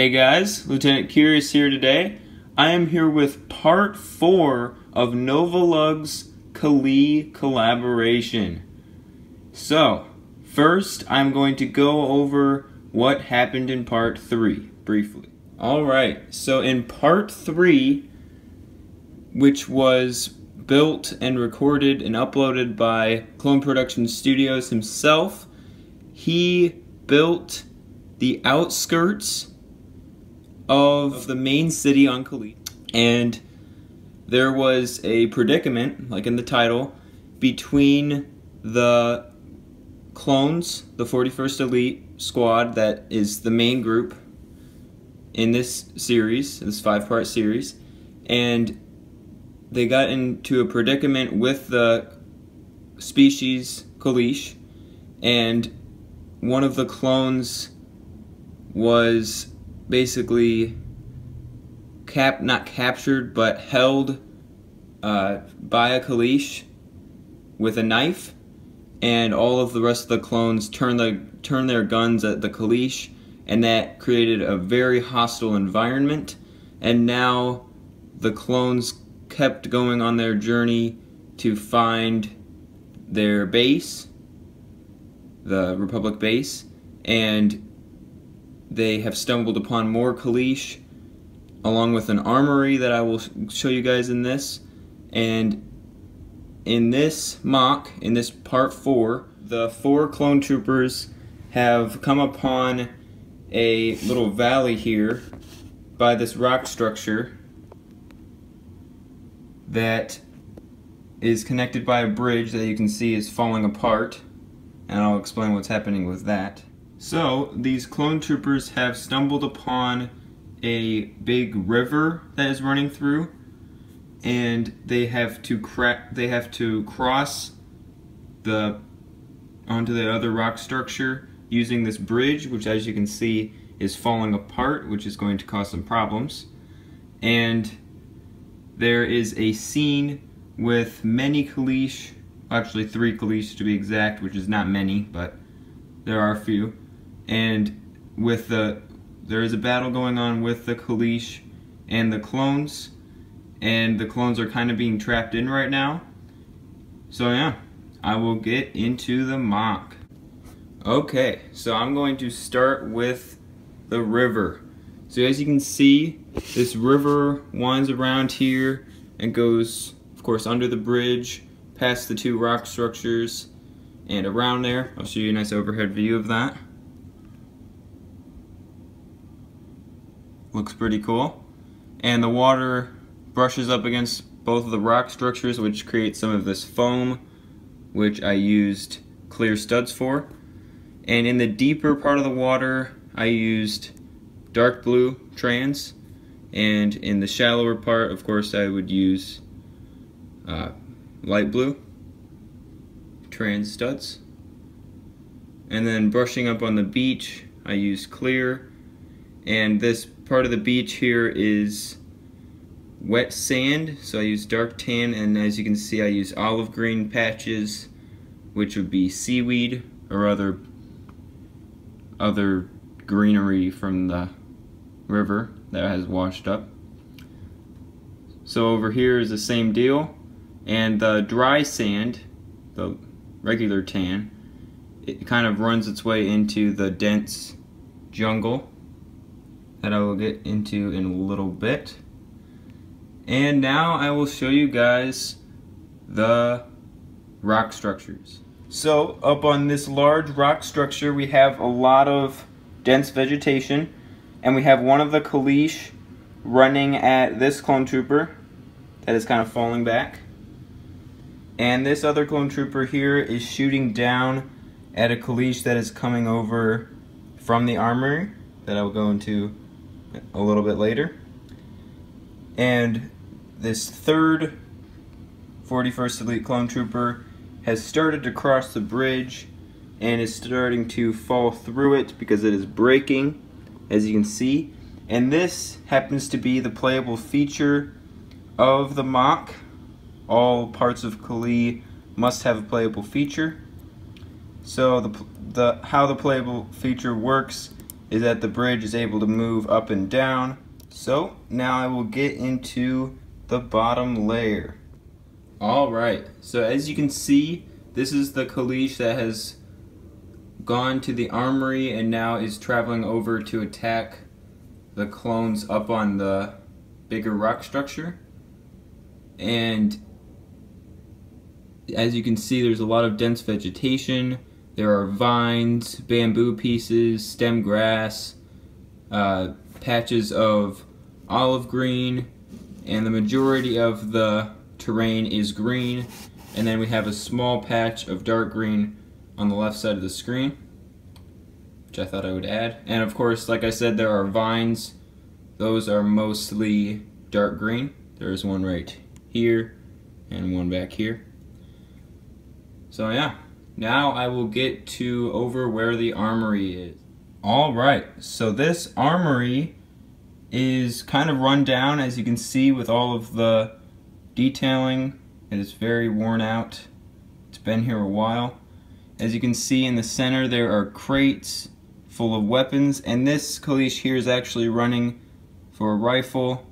Hey guys, Lieutenant Curious here today. I am here with part 4 of Novolug's Kalee collaboration. So, first I'm going to go over what happened in part 3, briefly. Alright, so in part 3, which was built and recorded and uploaded by CloneProductionStudio himself, he built the outskirts of the main city on Kalee, and there was a predicament, like in the title, between the clones, the 41st Elite Squad, that is the main group in this series, this 5-part series, and they got into a predicament with the species Kalee, and one of the clones was basically not captured, but held by a Kalee with a knife, and all of the rest of the clones turned their guns at the Kalee, and that created a very hostile environment. And now the clones kept going on their journey to find their base, the Republic base, and they have stumbled upon more Kalee, along with an armory that I will show you guys in this. And in this mock, in this part 4, the 4 clone troopers have come upon a little valley here by this rock structure that is connected by a bridge that you can see is falling apart, and I'll explain what's happening with that. So, these clone troopers have stumbled upon a big river that is running through, and they have to cross onto the other rock structure using this bridge, which, as you can see, is falling apart, which is going to cause some problems. And there is a scene with many Kalee, actually 3 Kalee to be exact, which is not many, but there are a few. And there is a battle going on with the Kalee and the clones, and the clones are kind of being trapped in right now. So yeah, I will get into the mock. Okay, so I'm going to start with the river. So as you can see, this river winds around here and goes, of course, under the bridge, past the 2 rock structures, and around there. I'll show you a nice overhead view of that. Looks pretty cool. And the water brushes up against both of the rock structures, which creates some of this foam, which I used clear studs for. And in the deeper part of the water, I used dark blue trans. And in the shallower part, of course, I would use light blue trans studs. And then brushing up on the beach, I used clear. And this part of the beach here is wet sand, so I use dark tan, and as you can see I use olive green patches, which would be seaweed or other greenery from the river that has washed up. So over here is the same deal, and the dry sand, the regular tan, it kind of runs its way into the dense jungle that I will get into in a little bit. And now I will show you guys the rock structures. So up on this large rock structure we have a lot of dense vegetation, and we have one of the Kalee running at this clone trooper that is kind of falling back, and this other clone trooper here is shooting down at a Kalee that is coming over from the armory that I will go into a little bit later. And this 3rd 41st Elite Clone Trooper has started to cross the bridge and is starting to fall through it because it is breaking, as you can see. And this happens to be the playable feature of the mock. All parts of Kalee must have a playable feature. So how the playable feature works is that the bridge is able to move up and down. So now I will get into the bottom layer. Alright, so as you can see, this is the Kalee that has gone to the Armory and now is traveling over to attack the clones up on the bigger rock structure. And as you can see, there's a lot of dense vegetation. There are vines, bamboo pieces, stem grass, patches of olive green, and the majority of the terrain is green. And then we have a small patch of dark green on the left side of the screen, which I thought I would add. And of course, like I said, there are vines. Those are mostly dark green. There's one right here and one back here. So yeah, now I will get to over where the Armory is. Alright, so this Armory is kind of run down, as you can see, with all of the detailing. It is very worn out. It's been here a while. As you can see in the center, there are crates full of weapons, and this Kalee here is actually running for a rifle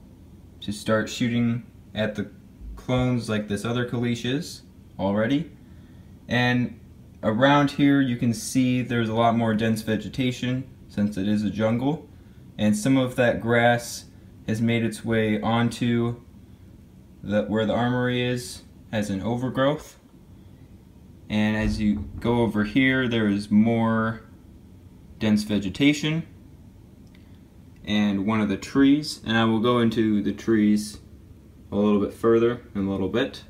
to start shooting at the clones like this other Kalee is already. And around here you can see there's a lot more dense vegetation since it is a jungle, and some of that grass has made its way onto where the Armory is as an overgrowth. And as you go over here, there is more dense vegetation and one of the trees, and I will go into the trees a little bit further in a little bit.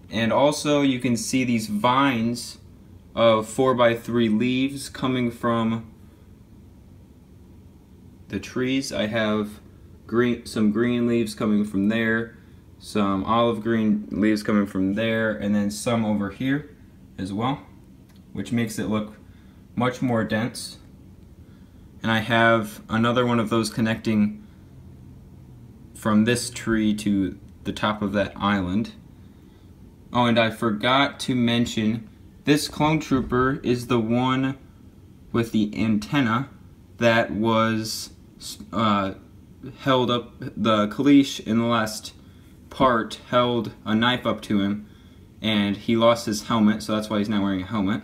And also you can see these vines of 4x3 leaves coming from the trees. I have some green leaves coming from there, some olive green leaves coming from there, and then some over here as well, which makes it look much more dense. And I have another one of those connecting from this tree to the top of that island. Oh, and I forgot to mention, this clone trooper is the one with the antenna that was held up. The Kalee in the last part held a knife up to him, and he lost his helmet, so that's why he's now wearing a helmet.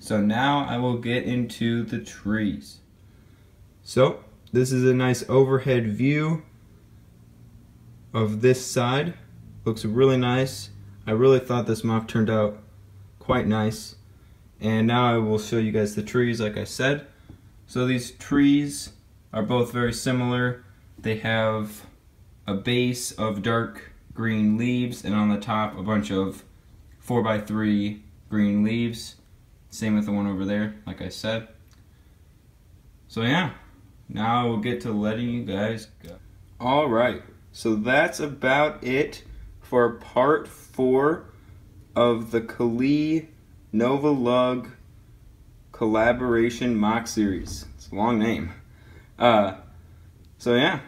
So now I will get into the trees. So this is a nice overhead view of this side. Looks really nice. I really thought this mock turned out quite nice. And now I will show you guys the trees, like I said. So these trees are both very similar. They have a base of dark green leaves, and on the top a bunch of 4x3 green leaves. Same with the one over there, like I said. So yeah, now we'll get to letting you guys go. Alright, so that's about it for part 4 of the Kalee Nova Lug collaboration mock series. It's a long name. So yeah,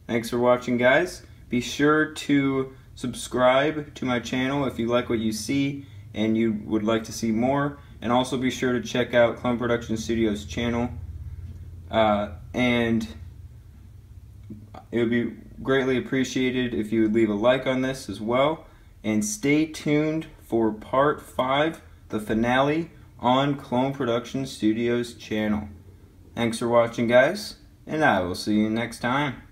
thanks for watching, guys. Be sure to subscribe to my channel if you like what you see and you would like to see more. And also be sure to check out Clone Production Studio's channel. And it would be greatly appreciated if you would leave a like on this as well. And stay tuned for part 5, the finale, on Clone Production Studio's channel. Thanks for watching, guys, and I will see you next time.